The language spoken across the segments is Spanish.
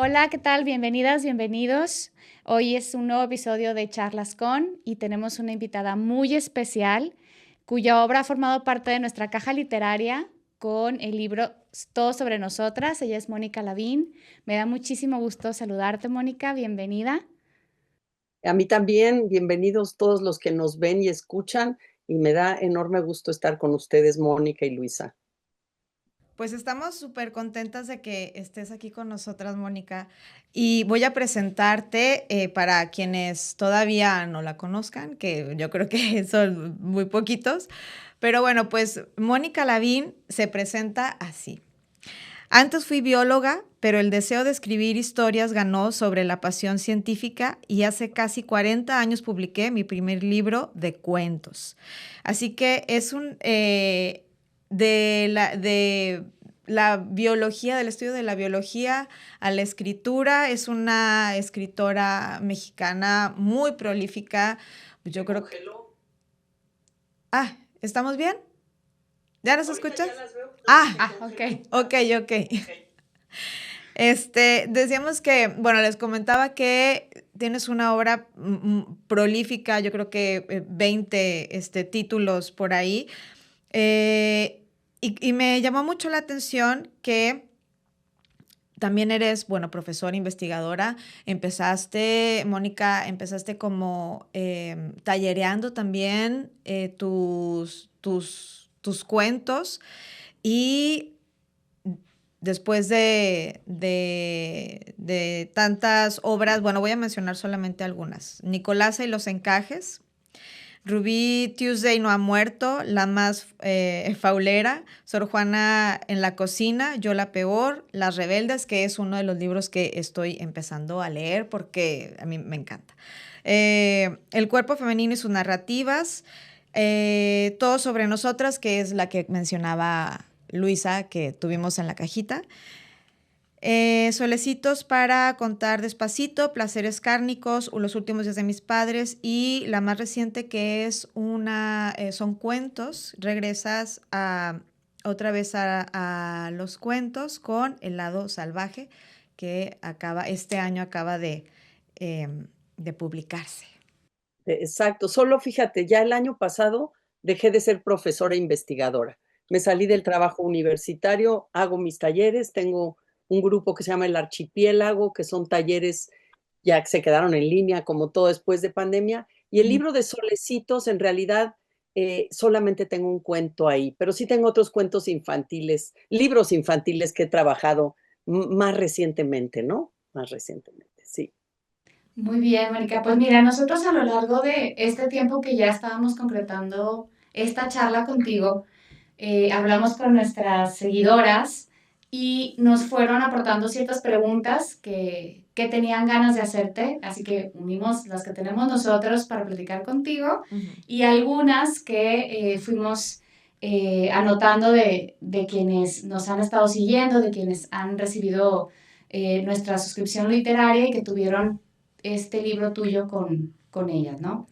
Hola, ¿qué tal? Bienvenidas, bienvenidos. Hoy es un nuevo episodio de Charlas con y tenemos una invitada muy especial cuya obra ha formado parte de nuestra caja literaria con el libro Todo sobre nosotras. Ella es Mónica Lavín. Me da muchísimo gusto saludarte, Mónica. Bienvenida. A mí también, bienvenidos todos los que nos ven y escuchan, y me da enorme gusto estar con ustedes, Mónica y Luisa. Pues estamos súper contentas de que estés aquí con nosotras, Mónica. Y voy a presentarte para quienes todavía no la conozcan, que yo creo que son muy poquitos. Pero bueno, pues Mónica Lavín se presenta así. Antes fui bióloga, pero el deseo de escribir historias ganó sobre la pasión científica y hace casi 40 años publiqué mi primer libro de cuentos. Así que es de la biología, del estudio de la biología a la escritura. Es una escritora mexicana muy prolífica. Yo creo que... Ah, ¿estamos bien? ¿Ya nos escuchas? Ok. Ok. Decíamos que, bueno, les comentaba que tienes una obra prolífica, yo creo que 20 títulos por ahí, y me llamó mucho la atención que también eres, bueno, profesora, investigadora. Mónica, empezaste como tallereando también tus cuentos y después de tantas obras, bueno, voy a mencionar solamente algunas. Nicolasa y los encajes, Rubí Tuesday no ha muerto, la más faulera, Sor Juana en la cocina, Yo la peor, Las rebeldes, que es uno de los libros que estoy empezando a leer porque a mí me encanta. El cuerpo femenino y sus narrativas, Todo sobre nosotras, que es la que mencionaba Luisa, que tuvimos en la cajita. Solecitos para contar despacito, Placeres cárnicos, Los últimos días de mis padres, y la más reciente que es son cuentos. Regresas otra vez a los cuentos con El lado salvaje, que este año acaba de publicarse. Exacto, solo fíjate, ya el año pasado dejé de ser profesora investigadora. Me salí del trabajo universitario, hago mis talleres, tengo un grupo que se llama El Archipiélago, que son talleres ya que se quedaron en línea, como todo después de pandemia. Y el libro de Solecitos, en realidad, solamente tengo un cuento ahí, pero sí tengo otros cuentos infantiles, libros infantiles que he trabajado más recientemente, ¿no? Más recientemente, sí. Muy bien, Mónica. Pues mira, nosotros a lo largo de este tiempo que ya estábamos concretando esta charla contigo, hablamos con nuestras seguidoras y nos fueron aportando ciertas preguntas que tenían ganas de hacerte, así que unimos las que tenemos nosotros para platicar contigo y algunas que fuimos anotando de quienes nos han estado siguiendo, de quienes han recibido nuestra suscripción literaria y que tuvieron este libro tuyo con ellas, ¿no?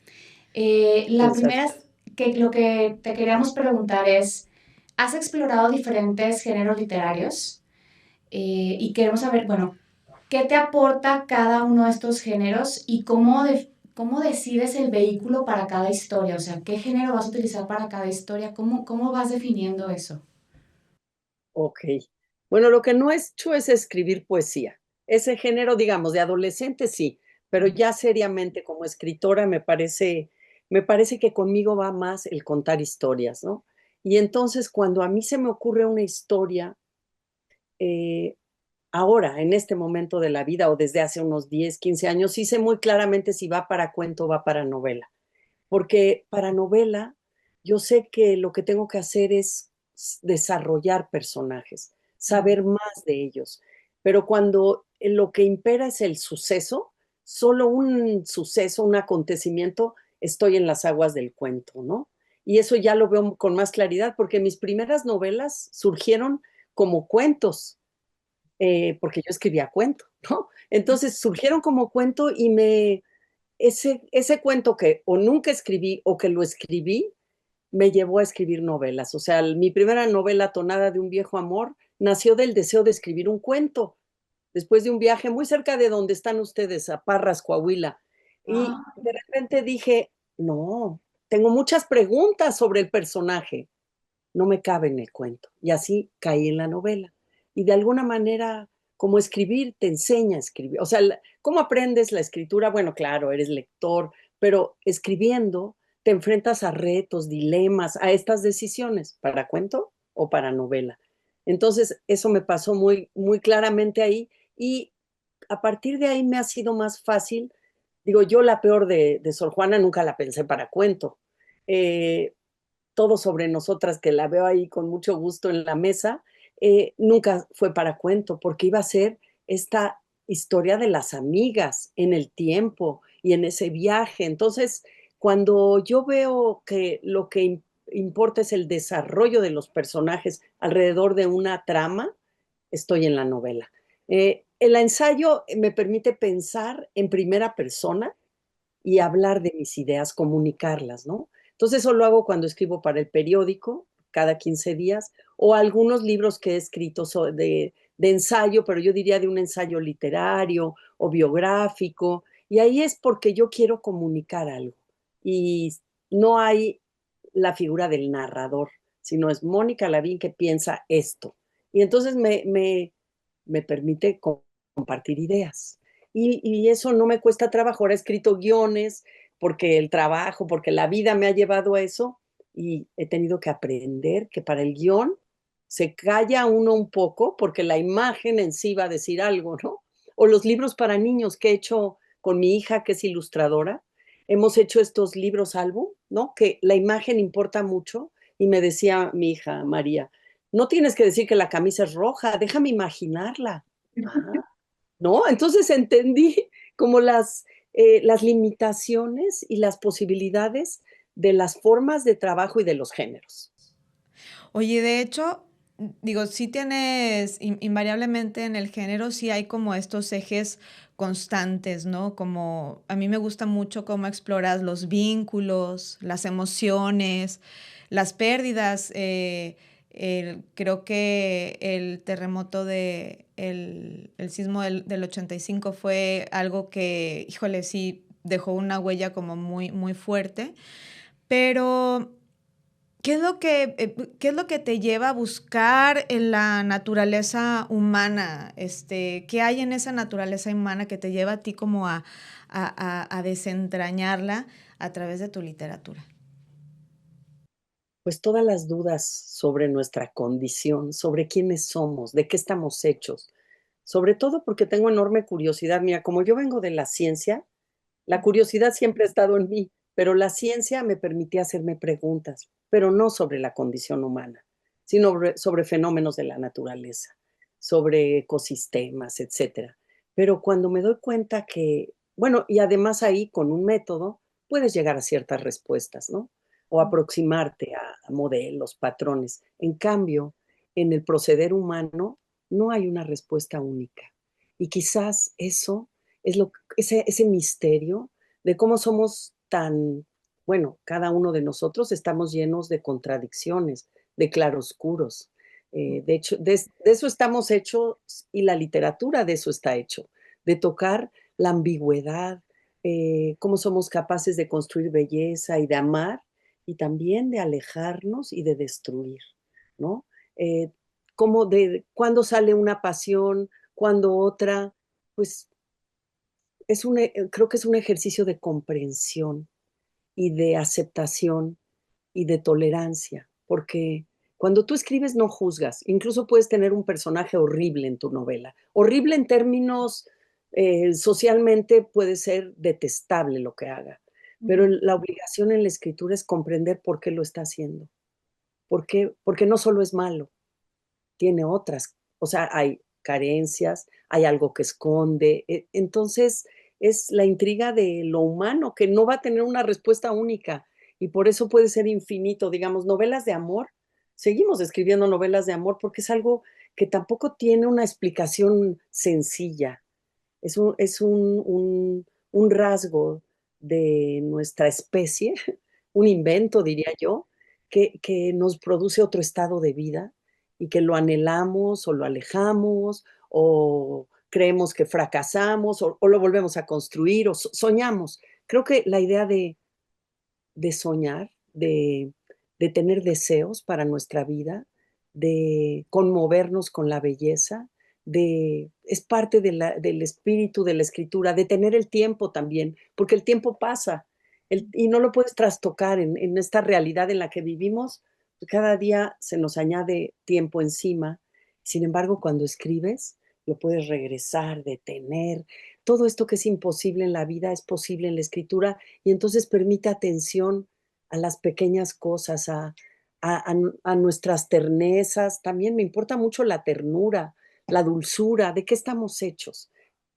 La Exacto. primera es que lo que te queríamos preguntar es, ¿has explorado diferentes géneros literarios? Y queremos saber, bueno, ¿qué te aporta cada uno de estos géneros y cómo decides el vehículo para cada historia? O sea, ¿qué género vas a utilizar para cada historia? ¿Cómo vas definiendo eso? Ok. Bueno, lo que no he hecho es escribir poesía. Ese género, digamos, de adolescente sí, pero ya seriamente como escritora me parece que conmigo va más el contar historias, ¿no? Y entonces cuando a mí se me ocurre una historia, eh, ahora, en este momento de la vida o desde hace unos 10, 15 años, sí sé muy claramente si va para cuento o va para novela. Porque para novela yo sé que lo que tengo que hacer es desarrollar personajes, saber más de ellos. Pero cuando lo que impera es el suceso, solo un suceso, un acontecimiento, estoy en las aguas del cuento, ¿no? Y eso ya lo veo con más claridad porque mis primeras novelas surgieron como cuentos, porque yo escribía cuento, ¿no? Entonces surgieron como cuento y ese cuento que o nunca escribí o que lo escribí, me llevó a escribir novelas. O sea, mi primera novela, Tonada de un viejo amor, nació del deseo de escribir un cuento. después de un viaje muy cerca de donde están ustedes, a Parras, Coahuila. Y Ah, de repente dije, no, tengo muchas preguntas sobre el personaje, no me cabe en el cuento. Y así caí en la novela. Y de alguna manera, como escribir, te enseña a escribir. O sea, ¿cómo aprendes la escritura? Bueno, claro, eres lector, pero escribiendo te enfrentas a retos, dilemas, a estas decisiones, para cuento o para novela. Entonces, eso me pasó muy, muy claramente ahí y a partir de ahí me ha sido más fácil. Digo, yo la peor de Sor Juana nunca la pensé para cuento. Eh, Todo sobre nosotras, que la veo ahí con mucho gusto en la mesa, nunca fue para cuento, porque iba a ser esta historia de las amigas en el tiempo y en ese viaje. Entonces, cuando yo veo que lo que importa es el desarrollo de los personajes alrededor de una trama, estoy en la novela. El ensayo me permite pensar en primera persona y hablar de mis ideas, comunicarlas, ¿no? Entonces eso lo hago cuando escribo para el periódico, cada 15 días, o algunos libros que he escrito de ensayo, pero yo diría de un ensayo literario o biográfico, y ahí es porque yo quiero comunicar algo. Y no hay la figura del narrador, sino es Mónica Lavín que piensa esto. Y entonces me permite compartir ideas. Y eso no me cuesta trabajo. Ahora he escrito guiones porque el trabajo, porque la vida me ha llevado a eso y he tenido que aprender que para el guión se calla uno un poco porque la imagen en sí va a decir algo, ¿no? O los libros para niños que he hecho con mi hija, que es ilustradora. Hemos hecho estos libros álbum, ¿no? Que la imagen importa mucho. Y me decía mi hija María, no tienes que decir que la camisa es roja, déjame imaginarla. Ah, ¿no? Entonces entendí como las limitaciones y las posibilidades de las formas de trabajo y de los géneros. Oye, de hecho, digo, sí tienes, invariablemente en el género, sí hay como estos ejes constantes, ¿no? Como a mí me gusta mucho cómo exploras los vínculos, las emociones, las pérdidas. Creo que el terremoto el sismo del 85 fue algo que, híjole, sí dejó una huella como muy, muy fuerte. Pero qué es lo que te lleva a buscar en la naturaleza humana? ¿Qué hay en esa naturaleza humana que te lleva a ti como a desentrañarla a través de tu literatura? Pues todas las dudas sobre nuestra condición, sobre quiénes somos, de qué estamos hechos, sobre todo porque tengo enorme curiosidad. Mira, como yo vengo de la ciencia, la curiosidad siempre ha estado en mí, pero la ciencia me permitía hacerme preguntas, pero no sobre la condición humana, sino sobre fenómenos de la naturaleza, sobre ecosistemas, etcétera. Pero cuando me doy cuenta que, bueno, y además ahí con un método puedes llegar a ciertas respuestas, ¿no? O aproximarte a modelos, patrones. En cambio, en el proceder humano no hay una respuesta única. Y quizás eso es ese misterio de cómo somos tan, bueno, cada uno de nosotros estamos llenos de contradicciones, de claroscuros. De hecho, de eso estamos hechos y la literatura de eso está hecho, de tocar la ambigüedad, cómo somos capaces de construir belleza y de amar y también de alejarnos y de destruir, ¿no? Eh, Cómo de cuándo sale una pasión, cuándo otra, pues creo que es un ejercicio de comprensión y de aceptación y de tolerancia, porque cuando tú escribes no juzgas, incluso puedes tener un personaje horrible en tu novela, horrible en términos socialmente puede ser detestable lo que haga, pero ujú. la obligación en la escritura es comprender por qué lo está haciendo, porque no solo es malo, tiene otras, o sea, hay carencias, hay algo que esconde. Entonces, es la intriga de lo humano que no va a tener una respuesta única y por eso puede ser infinito. Digamos, novelas de amor, seguimos escribiendo novelas de amor porque es algo que tampoco tiene una explicación sencilla. Es un rasgo de nuestra especie, un invento, diría yo, que nos produce otro estado de vida y que lo anhelamos o lo alejamos o creemos que fracasamos o lo volvemos a construir o soñamos. Creo que la idea de soñar, de tener deseos para nuestra vida, de conmovernos con la belleza, es parte del espíritu de la escritura, de tener el tiempo también, porque el tiempo pasa y no lo puedes trastocar en esta realidad en la que vivimos. Cada día se nos añade tiempo encima. Sin embargo, cuando escribes, lo puedes regresar, detener. Todo esto que es imposible en la vida es posible en la escritura y entonces permite atención a las pequeñas cosas, a nuestras ternezas. También me importa mucho la ternura, la dulzura, de qué estamos hechos.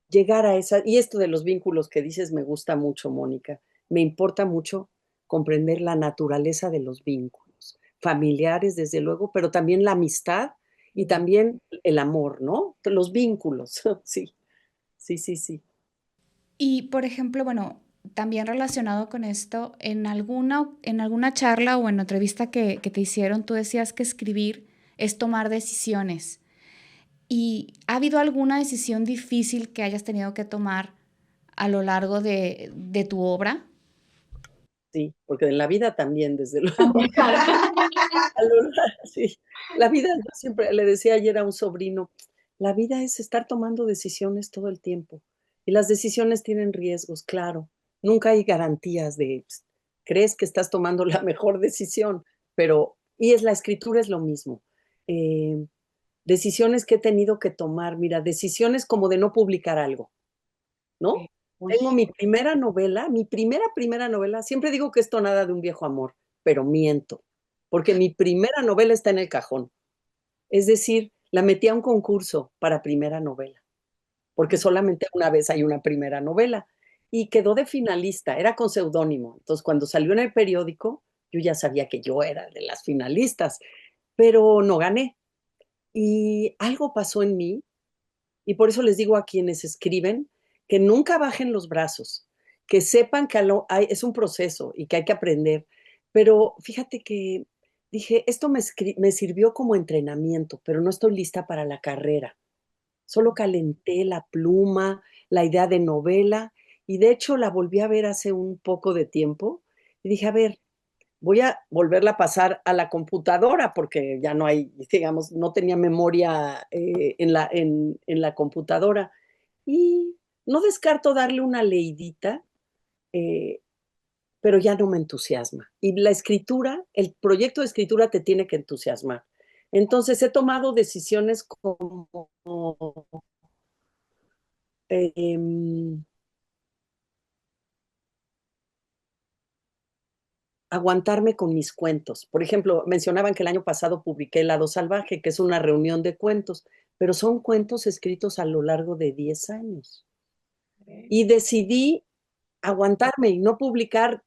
Llegar a esa, y esto de los vínculos que dices me gusta mucho, Mónica. Me importa mucho comprender la naturaleza de los vínculos, familiares, desde luego, pero también la amistad y también el amor, ¿no? Los vínculos, sí, sí, sí, sí. Y, por ejemplo, bueno, también relacionado con esto, en alguna charla o en entrevista que te hicieron, tú decías que escribir es tomar decisiones. ¿Y ha habido alguna decisión difícil que hayas tenido que tomar a lo largo de tu obra? Sí, porque en la vida también, desde luego. También, claro. Sí, la vida, yo siempre le decía ayer a un sobrino, la vida es estar tomando decisiones todo el tiempo y las decisiones tienen riesgos, claro. Nunca hay garantías de, crees que estás tomando la mejor decisión, pero, y es la escritura es lo mismo. Eh, Decisiones que he tenido que tomar, mira, decisiones como de no publicar algo, ¿no? Uy, Tengo mi primera novela, mi primera novela, siempre digo que es Tonada de un viejo amor, pero miento, porque mi primera novela está en el cajón. Es decir, la metí a un concurso para primera novela, porque solamente una vez hay una primera novela, y quedó de finalista, era con seudónimo. Entonces, cuando salió en el periódico, yo ya sabía que yo era de las finalistas, pero no gané. Y algo pasó en mí y por eso les digo a quienes escriben que nunca bajen los brazos, que sepan que es un proceso y que hay que aprender. Pero fíjate que dije, esto me sirvió como entrenamiento, pero no estoy lista para la carrera. Solo calenté la pluma, la idea de novela, y de hecho la volví a ver hace un poco de tiempo y dije, a ver, voy a volverla a pasar a la computadora porque ya no hay, digamos, no tenía memoria en la computadora. Y no descarto darle una leidita, eh, pero ya no me entusiasma. Y la escritura, el proyecto de escritura te tiene que entusiasmar. Entonces he tomado decisiones como eh, aguantarme con mis cuentos. Por ejemplo, mencionaban que el año pasado publiqué El lado salvaje, que es una reunión de cuentos, pero son cuentos escritos a lo largo de 10 años. Y decidí aguantarme y no publicar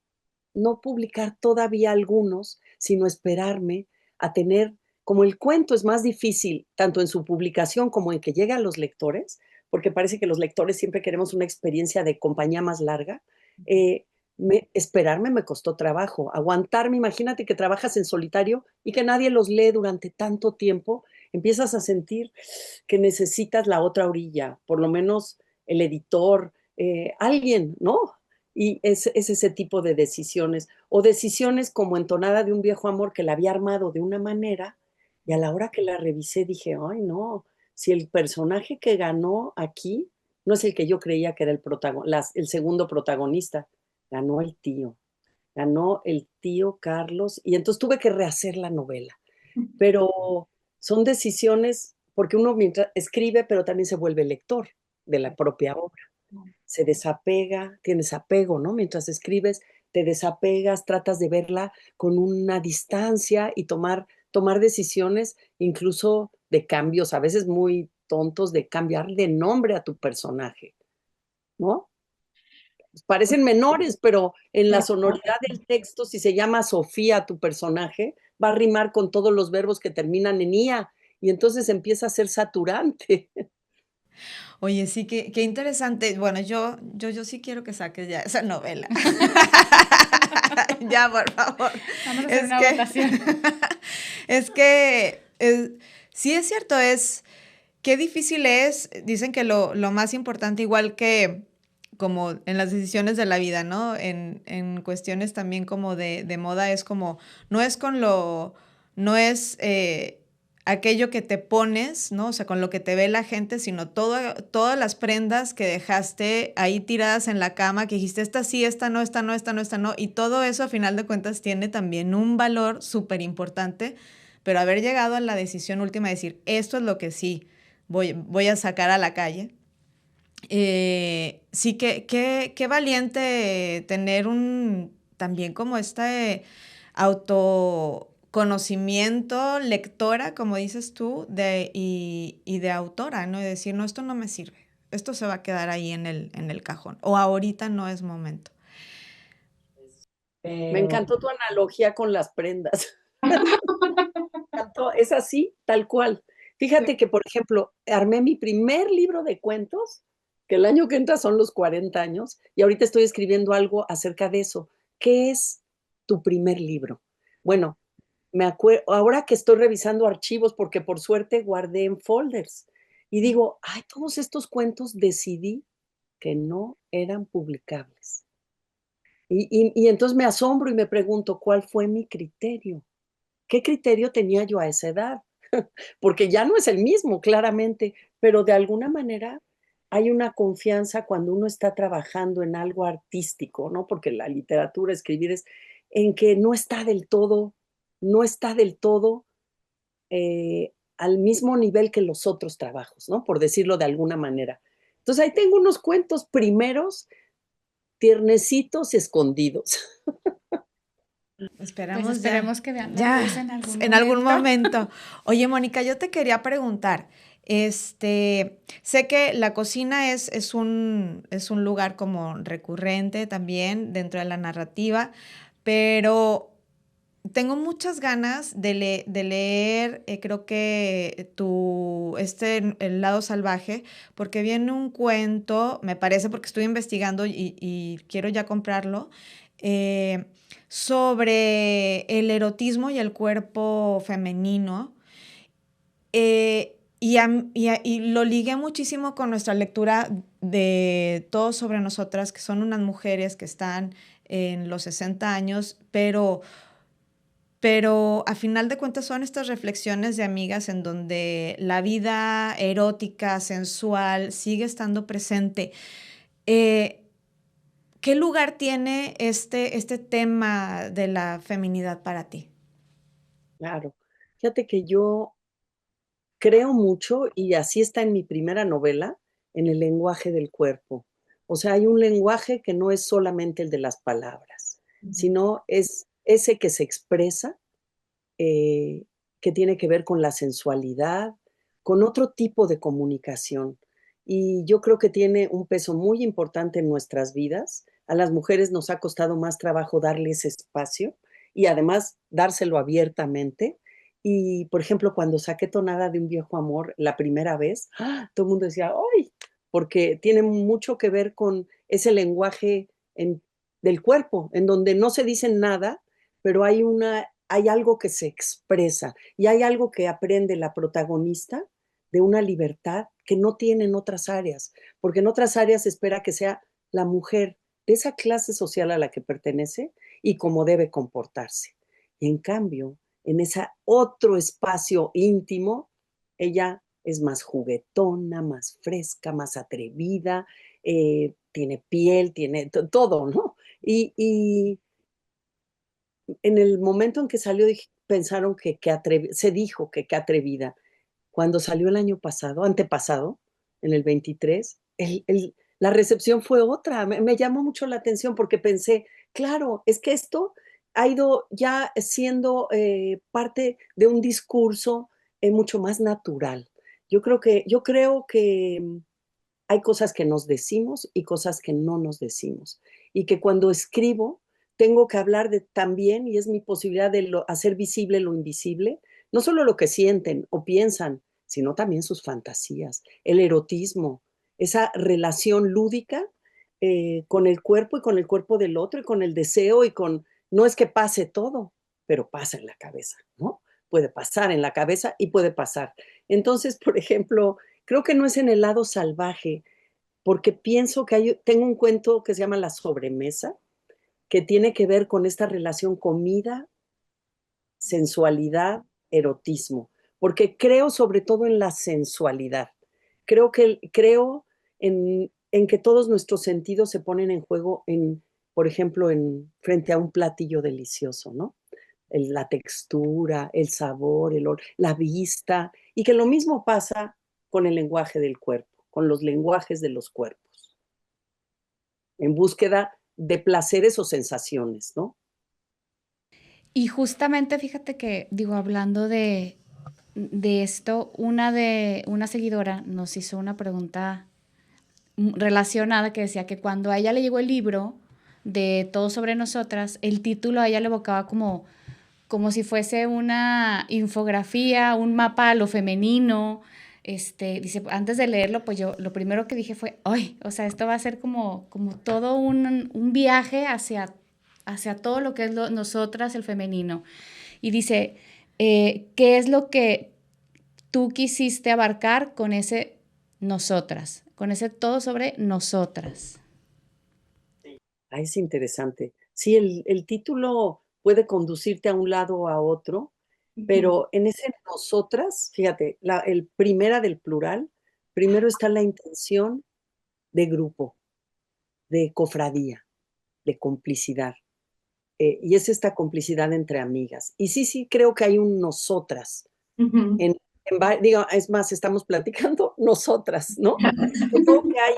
todavía algunos, sino esperarme a tener, como el cuento es más difícil, tanto en su publicación como en que llegue a los lectores, porque parece que los lectores siempre queremos una experiencia de compañía más larga, eh, esperarme me costó trabajo, aguantarme, imagínate que trabajas en solitario y que nadie los lee durante tanto tiempo, empiezas a sentir que necesitas la otra orilla, por lo menos el editor, alguien, ¿no? Y es ese tipo de decisiones, o decisiones como Entonada de un viejo amor que la había armado de una manera y a la hora que la revisé dije, ay no, si el personaje que ganó aquí no es el que yo creía que era el segundo protagonista, ganó el tío Carlos y entonces tuve que rehacer la novela, pero son decisiones porque uno mientras escribe, pero también se vuelve lector de la propia obra, se desapega, tienes apego, ¿no? Mientras escribes, te desapegas, tratas de verla con una distancia y tomar decisiones, incluso de cambios, a veces muy tontos, de cambiar de nombre a tu personaje, ¿no? Parecen menores, pero en la sonoridad del texto, si se llama Sofía tu personaje, va a rimar con todos los verbos que terminan en ia, y entonces empieza a ser saturante. Oye, sí, qué interesante. Bueno, yo sí quiero que saques ya esa novela. Ya, por favor. Vamos a hacer Es una que, votación. es que sí es cierto, qué difícil es, dicen que lo más importante, igual que como en las decisiones de la vida, ¿no? En cuestiones también como de moda, es como, no es con lo, no es aquello que te pones, ¿no? O sea, con lo que te ve la gente, sino todas las prendas que dejaste ahí tiradas en la cama, que dijiste, esta sí, esta no, esta no, esta no, esta no. Y todo eso, a final de cuentas, tiene también un valor súper importante, pero haber llegado a la decisión última de decir, esto es lo que sí voy a sacar a la calle. Sí, qué valiente tener también como este autoconocimiento, lectora, como dices tú, y de autora, ¿no? Y decir, no, esto no me sirve, esto se va a quedar ahí en el cajón, o ahorita no es momento. Me encantó tu analogía con las prendas. Es así, tal cual. Fíjate que, por ejemplo, armé mi primer libro de cuentos, que el año que entra son los 40 años, y ahorita estoy escribiendo algo acerca de eso. ¿Qué es tu primer libro? Bueno, me acuerdo, ahora que estoy revisando archivos, porque por suerte guardé en folders, y digo, ay, todos estos cuentos decidí que no eran publicables. Y entonces me asombro y me pregunto, ¿cuál fue mi criterio? ¿Qué criterio tenía yo a esa edad? Porque ya no es el mismo, claramente, pero de alguna manera hay una confianza cuando uno está trabajando en algo artístico, ¿no? Porque la literatura, escribir es en que no está del todo, no está del todo al mismo nivel que los otros trabajos, ¿no? Por decirlo de alguna manera. Entonces ahí tengo unos cuentos primeros, tiernecitos, escondidos. Pues Esperamos esperemos que vean la luz ya, en algún en algún momento. momento. Oye, Mónica, yo te quería preguntar, sé que la cocina es un lugar como recurrente también dentro de la narrativa, pero tengo muchas ganas de leer, creo que El lado salvaje, porque viene un cuento, me parece, porque estoy investigando y quiero ya comprarlo, eh, sobre el erotismo y el cuerpo femenino. Y lo ligué muchísimo con nuestra lectura de Todo sobre nosotras, que son unas mujeres que están en los 60 años, pero a final de cuentas son estas reflexiones de amigas en donde la vida erótica, sensual, sigue estando presente. Eh, ¿Qué lugar tiene este tema de la feminidad para ti? Claro. Fíjate que yo creo mucho, y así está en mi primera novela, en el lenguaje del cuerpo. O sea, hay un lenguaje que no es solamente el de las palabras, sino es ese que se expresa, eh, que tiene que ver con la sensualidad, con otro tipo de comunicación. Y yo creo que tiene un peso muy importante en nuestras vidas. A las mujeres nos ha costado más trabajo darle ese espacio y además dárselo abiertamente. Y, por ejemplo, cuando saqué Tonada de un viejo amor la primera vez, ¡ah! Todo el mundo decía, ¡ay! Porque tiene mucho que ver con ese lenguaje del cuerpo, en donde no se dice nada, pero hay algo que se expresa y hay algo que aprende la protagonista de una libertad que no tiene en otras áreas, porque en otras áreas se espera que sea la mujer de esa clase social a la que pertenece y cómo debe comportarse. Y en cambio, en ese otro espacio íntimo, ella es más juguetona, más fresca, más atrevida, tiene piel, tiene todo, ¿no? Y en el momento en que salió, pensaron se dijo que qué atrevida. Cuando salió el año pasado, antepasado, en el 23, la recepción fue otra. Me llamó mucho la atención porque pensé, claro, es que esto ha ido ya siendo parte de un discurso mucho más natural. Yo creo que hay cosas que nos decimos y cosas que no nos decimos. Y que cuando escribo, tengo que hablar de también, y es mi posibilidad de hacer visible lo invisible, no solo lo que sienten o piensan, sino también sus fantasías, el erotismo, esa relación lúdica con el cuerpo y con el cuerpo del otro y con el deseo y con, no es que pase todo, pero pasa en la cabeza, ¿no? Puede pasar en la cabeza y puede pasar. Entonces, por ejemplo, creo que no es en el lado salvaje, porque pienso que tengo un cuento que se llama La sobremesa, que tiene que ver con esta relación comida, sensualidad, erotismo, porque creo sobre todo en la sensualidad. Creo en que todos nuestros sentidos se ponen en juego por ejemplo, frente a un platillo delicioso, ¿no? La textura, el sabor, la vista, y que lo mismo pasa con el lenguaje del cuerpo, con los lenguajes de los cuerpos, en búsqueda de placeres o sensaciones, ¿no? Y justamente fíjate que, digo, hablando de esto, una seguidora nos hizo una pregunta relacionada que decía que cuando a ella le llegó el libro de Todo sobre nosotras, el título a ella le evocaba como si fuese una infografía, un mapa a lo femenino. Dice, antes de leerlo, pues yo lo primero que dije fue, ¡ay! O sea, esto va a ser como todo un viaje hacia todo lo que es nosotras, el femenino. Y dice, ¿qué es lo que tú quisiste abarcar con ese nosotras? Con ese todo sobre nosotras. Ah, es interesante. Sí, el título puede conducirte a un lado o a otro, pero en ese nosotras, fíjate, el primera del plural, primero está la intención de grupo, de cofradía, de complicidad. Y es esta complicidad entre amigas. Y sí, sí, creo que hay un nosotras. Ujú. Digo, es más, estamos platicando nosotras, ¿no? Creo que hay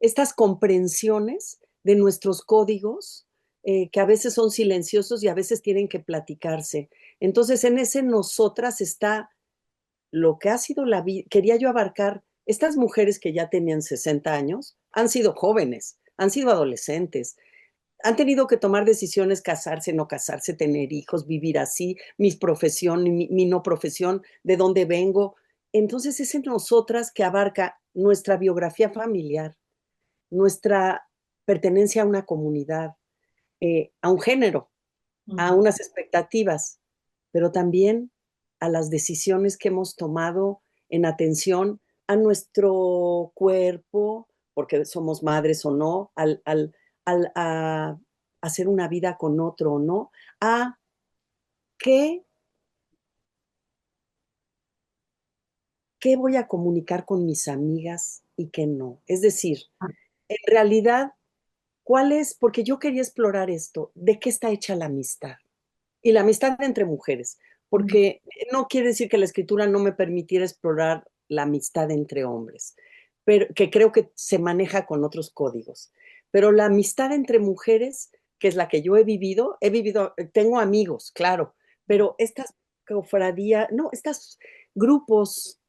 estas comprensiones de nuestros códigos que a veces son silenciosos y a veces tienen que platicarse. Entonces, en ese nosotras está lo que ha sido la vida. Quería yo abarcar, estas mujeres que ya tenían 60 años, han sido jóvenes, han sido adolescentes, han tenido que tomar decisiones, casarse, no casarse, tener hijos, vivir así, mi profesión, mi no profesión, de dónde vengo. Entonces es en nosotras que abarca nuestra biografía familiar, nuestra pertenencia a una comunidad, a un género, a unas expectativas, pero también a las decisiones que hemos tomado en atención a nuestro cuerpo, porque somos madres o no, a hacer una vida con otro o no, a qué, qué voy a comunicar con mis amigas y qué no. Es decir, en realidad, ¿cuál es? Porque yo quería explorar esto, ¿de qué está hecha la amistad? Y la amistad entre mujeres, porque no quiere decir que la escritura no me permitiera explorar la amistad entre hombres, pero que creo que se maneja con otros códigos. Pero la amistad entre mujeres, que es la que yo he vivido, tengo amigos, claro, pero estas cofradías, no, estos grupos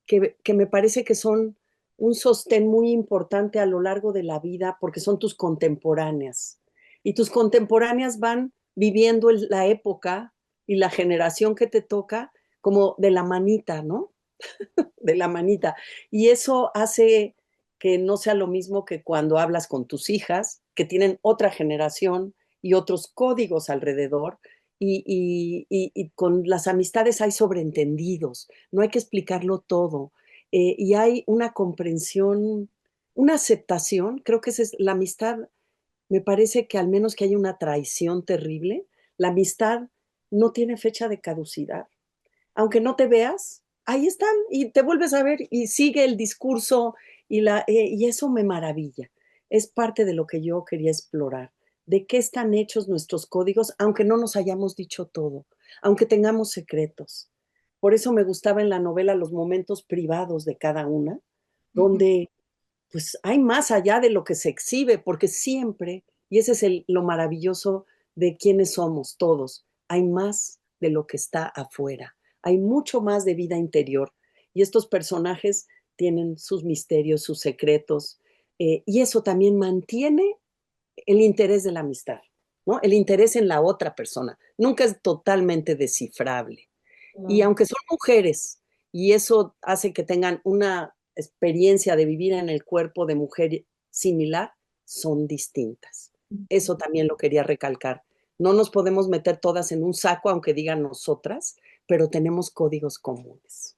que me parece que son un sostén muy importante a lo largo de la vida porque son tus contemporáneas. Y tus contemporáneas van viviendo la época y la generación que te toca como de la manita, ¿no? De la manita. Y eso hace que no sea lo mismo que cuando hablas con tus hijas, que tienen otra generación y otros códigos alrededor. Y con las amistades hay sobreentendidos, no hay que explicarlo todo. Y hay una comprensión, una aceptación, creo que esa es la amistad, me parece que al menos que haya una traición terrible, la amistad no tiene fecha de caducidad aunque no te veas, ahí están y te vuelves a ver y sigue el discurso y eso me maravilla. Es parte de lo que yo quería explorar, de qué están hechos nuestros códigos, aunque no nos hayamos dicho todo, aunque tengamos secretos. Por eso me gustaba en la novela los momentos privados de cada una, donde pues hay más allá de lo que se exhibe, porque siempre, y ese es lo maravilloso de quiénes somos todos, hay más de lo que está afuera, hay mucho más de vida interior. Y estos personajes tienen sus misterios, sus secretos, y eso también mantiene el interés de la amistad, ¿no? El interés en la otra persona. Nunca es totalmente descifrable. Y aunque son mujeres, y eso hace que tengan una experiencia de vivir en el cuerpo de mujer similar, son distintas. Eso también lo quería recalcar. No nos podemos meter todas en un saco, aunque digan nosotras, pero tenemos códigos comunes.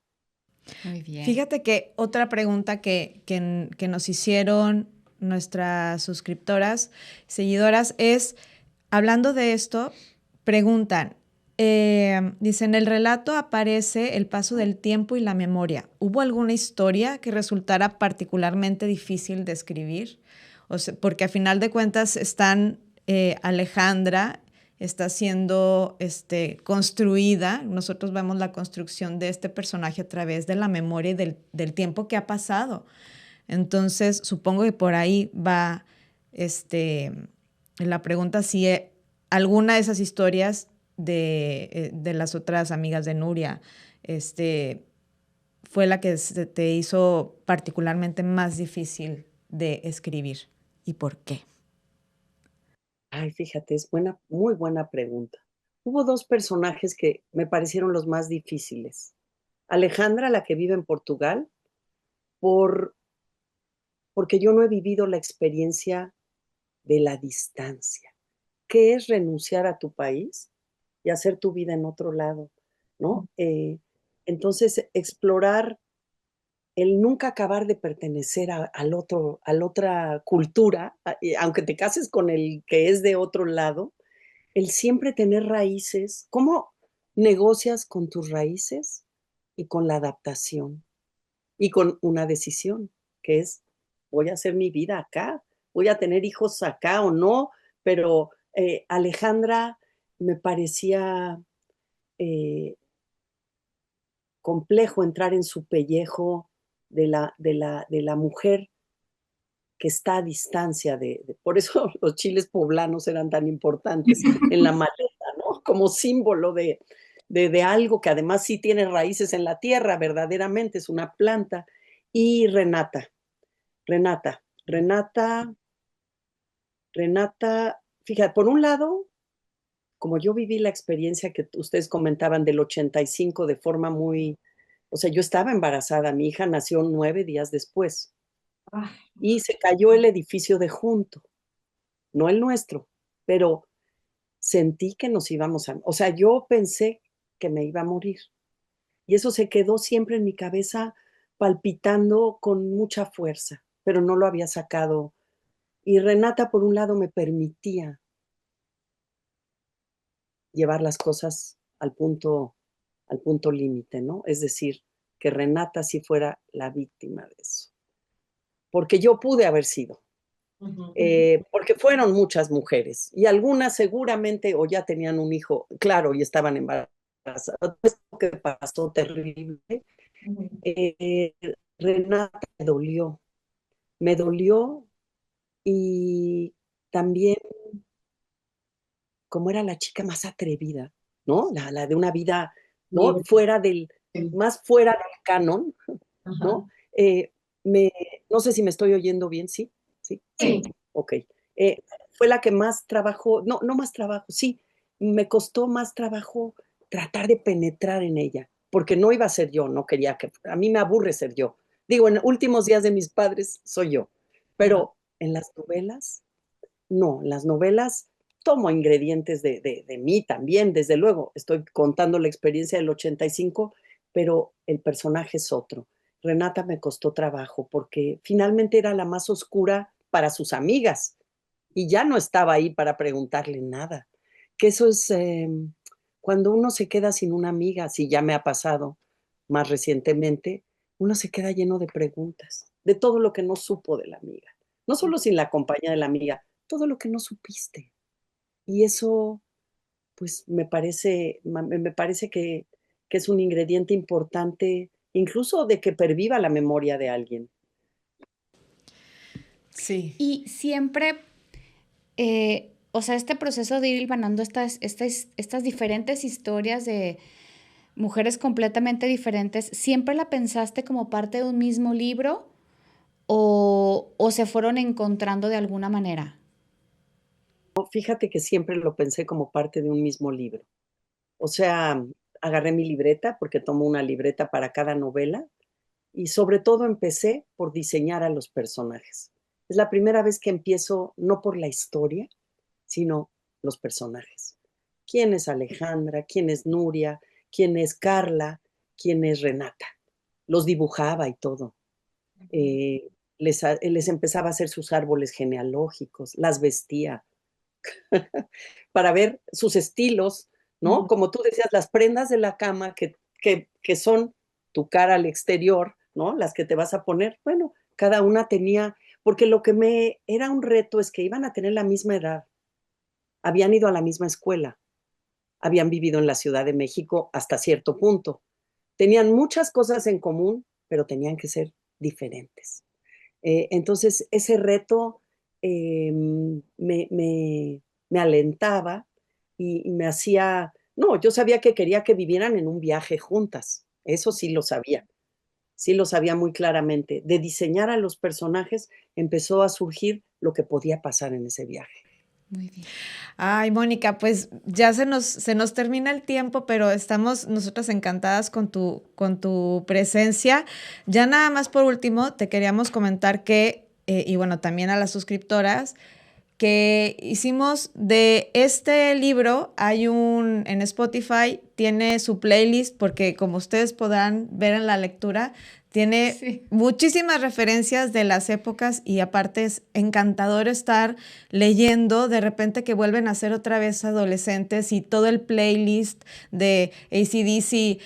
Muy bien. Fíjate que otra pregunta que nos hicieron nuestras suscriptoras, seguidoras, es, hablando de esto, preguntan, dice, en el relato aparece el paso del tiempo y la memoria. ¿Hubo alguna historia que resultara particularmente difícil de escribir? O sea, porque a final de cuentas Alejandra está siendo construida. Nosotros vemos la construcción de este personaje a través de la memoria y del tiempo que ha pasado. Entonces, supongo que por ahí va la pregunta si alguna de esas historias de las otras amigas de Nuria fue la que se te hizo particularmente más difícil de escribir y por qué. Ay, fíjate, es muy buena pregunta. Hubo dos personajes que me parecieron los más difíciles. Alejandra, la que vive en Portugal, por, porque yo no he vivido la experiencia de la distancia. ¿Qué es renunciar a tu país y hacer tu vida en otro lado? ¿No? Entonces, explorar el nunca acabar de pertenecer a la otra cultura, aunque te cases con el que es de otro lado, el siempre tener raíces. ¿Cómo negocias con tus raíces y con la adaptación y con una decisión, que es, voy a hacer mi vida acá, voy a tener hijos acá o no? Pero Alejandra me parecía eh, complejo entrar en su pellejo de la mujer que está a distancia por eso los chiles poblanos eran tan importantes en la maleta, ¿no? Como símbolo de algo que además sí tiene raíces en la tierra, verdaderamente, es una planta. Y Renata, Renata, Renata, fíjate, por un lado, como yo viví la experiencia que ustedes comentaban del 85 de forma muy, o sea, yo estaba embarazada, mi hija nació 9 días después Ah, y se cayó el edificio de junto, no el nuestro, pero sentí que nos íbamos a, o sea, yo pensé que me iba a morir y eso se quedó siempre en mi cabeza palpitando con mucha fuerza, pero no lo había sacado. Y Renata, por un lado, me permitía llevar las cosas al punto límite, ¿no? Es decir, que Renata sí fuera la víctima de eso. Porque yo pude haber sido, porque fueron muchas mujeres y algunas seguramente o ya tenían un hijo, claro, y estaban embarazadas. Esto que pasó terrible, eh, Renata me dolió y también como era la chica más atrevida, ¿no? La de una vida, ¿no? Más fuera del canon, ¿no? Me, no sé si me estoy oyendo bien, ¿sí? ¿Sí? sí. Ok. Eh, Fue la que más trabajo, no, no más trabajo, sí, me costó más trabajo tratar de penetrar en ella, porque no iba a ser yo, no quería que, a mí me aburre ser yo. Digo, en últimos días de mis padres soy yo, pero en las novelas, no, en las novelas tomo ingredientes de mí también, desde luego, estoy contando la experiencia del 85, pero el personaje es otro. Renata me costó trabajo porque finalmente era la más oscura para sus amigas y ya no estaba ahí para preguntarle nada. Que eso es cuando uno se queda sin una amiga, si ya me ha pasado más recientemente, uno se queda lleno de preguntas, de todo lo que no supo de la amiga. No solo sin la compañía de la amiga, todo lo que no supiste. Y eso, pues, me parece que es un ingrediente importante, incluso de que perviva la memoria de alguien. Sí. Y siempre, o sea, este proceso de ir hilvanando estas diferentes historias de mujeres completamente diferentes, ¿siempre la pensaste como parte de un mismo libro o se fueron encontrando de alguna manera? Fíjate que siempre lo pensé como parte de un mismo libro. O sea, agarré mi libreta, porque tomo una libreta para cada novela, y sobre todo empecé por diseñar a los personajes. Es la primera vez que empiezo no por la historia, sino los personajes. ¿Quién es Alejandra? ¿Quién es Nuria? ¿Quién es Carla? ¿Quién es Renata? los dibujaba y todo. Les empezaba a hacer sus árboles genealógicos, las vestía para ver sus estilos, ¿no? Como tú decías, las prendas de la cama que son tu cara al exterior, ¿no? Las que te vas a poner. Bueno, cada una tenía, porque lo que me era un reto es que iban a tener la misma edad, habían ido a la misma escuela, habían vivido en la Ciudad de México hasta cierto punto. Tenían muchas cosas en común, pero tenían que ser diferentes. Entonces, ese reto me alentaba y me hacía, no, yo sabía que quería que vivieran en un viaje juntas, eso sí lo sabía muy claramente. De diseñar a los personajes empezó a surgir lo que podía pasar en ese viaje. Muy bien. Ay, Mónica, pues ya se nos termina el tiempo, pero estamos nosotras encantadas con tu presencia. Ya nada más por último, te queríamos comentar que, y bueno, también a las suscriptoras, que hicimos de este libro, en Spotify, tiene su playlist, porque como ustedes podrán ver en la lectura, tiene muchísimas referencias de las épocas y aparte es encantador estar leyendo de repente que vuelven a ser otra vez adolescentes y todo el playlist de AC/DC,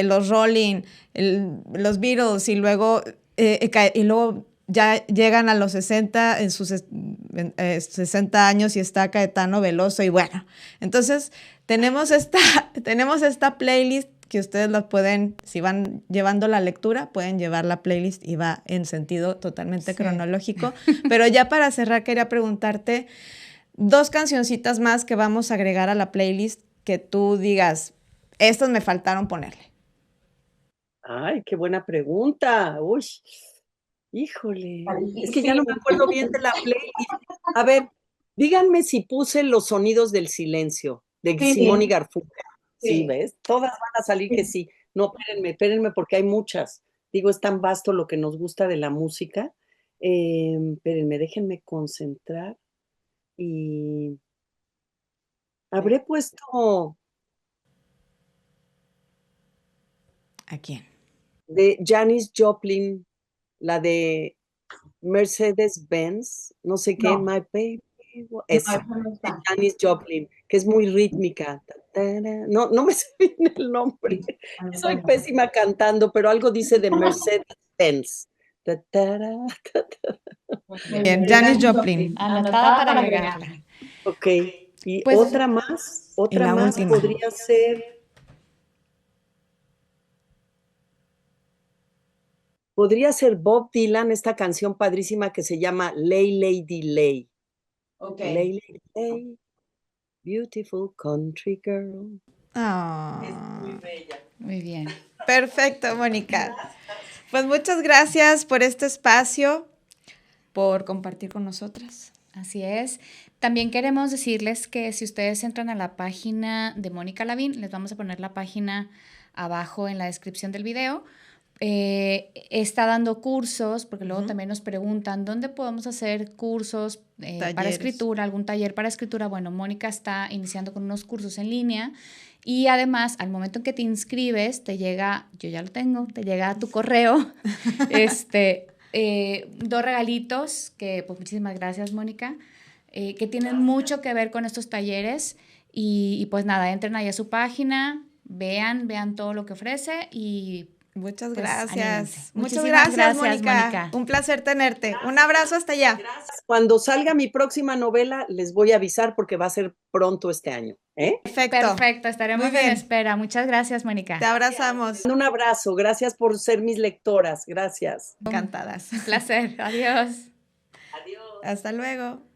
los Rolling, los Beatles y luego ya llegan a los 60, en sus 60 años y está Caetano Veloso y bueno, entonces tenemos esta playlist que ustedes la pueden, si van llevando la lectura, pueden llevar la playlist y va en sentido totalmente cronológico. Pero ya para cerrar, quería preguntarte 2 cancioncitas más que vamos a agregar a la playlist que tú digas, estas me faltaron ponerle. Ay, qué buena pregunta. Uy, híjole, es que ya no me acuerdo bien de la playlist. A ver, díganme si puse Los sonidos del silencio, de Simón y Garfunkel. Sí, ¿ves? Todas van a salir que sí. No, espérenme, porque hay muchas. Digo, es tan vasto lo que nos gusta de la música. Espérenme, déjenme concentrar. Y habré puesto ¿A quién? de Janis Joplin, la de Mercedes-Benz, no sé qué, My Baby. Esa, de Janis Joplin, que es muy rítmica. No me sé bien el nombre. Soy pésima cantando, pero algo dice de Mercedes-Benz. Bien, Janis Joplin. Anotada para agregarla. Ok, y Pues, otra más y la última. Podría ser Bob Dylan, esta canción padrísima que se llama Lay Lady Lay. Okay. Lay Lady Lay, beautiful country girl. Oh. Es muy bella. Muy bien. Perfecto, Mónica. Pues muchas gracias por este espacio, por compartir con nosotras. Así es. También queremos decirles que si ustedes entran a la página de Mónica Lavín, les vamos a poner la página abajo en la descripción del video. Está dando cursos, porque luego también nos preguntan dónde podemos hacer cursos para escritura, algún taller para escritura. Bueno, Mónica está iniciando con unos cursos en línea y además al momento en que te inscribes te llega, yo ya lo tengo, te llega a tu correo 2 regalitos que pues muchísimas gracias, Mónica, que tienen mucho que ver con estos talleres y pues nada, entren ahí a su página, vean todo lo que ofrece y muchas pues, gracias. Muchas gracias, Mónica. Un placer tenerte. Un abrazo hasta allá. Gracias. Cuando salga mi próxima novela, les voy a avisar porque va a ser pronto este año. Perfecto, estaremos en espera. Muchas gracias, Mónica. Te abrazamos. Un abrazo, gracias por ser mis lectoras. Gracias. Encantadas. Un placer. Adiós. Adiós. Hasta luego.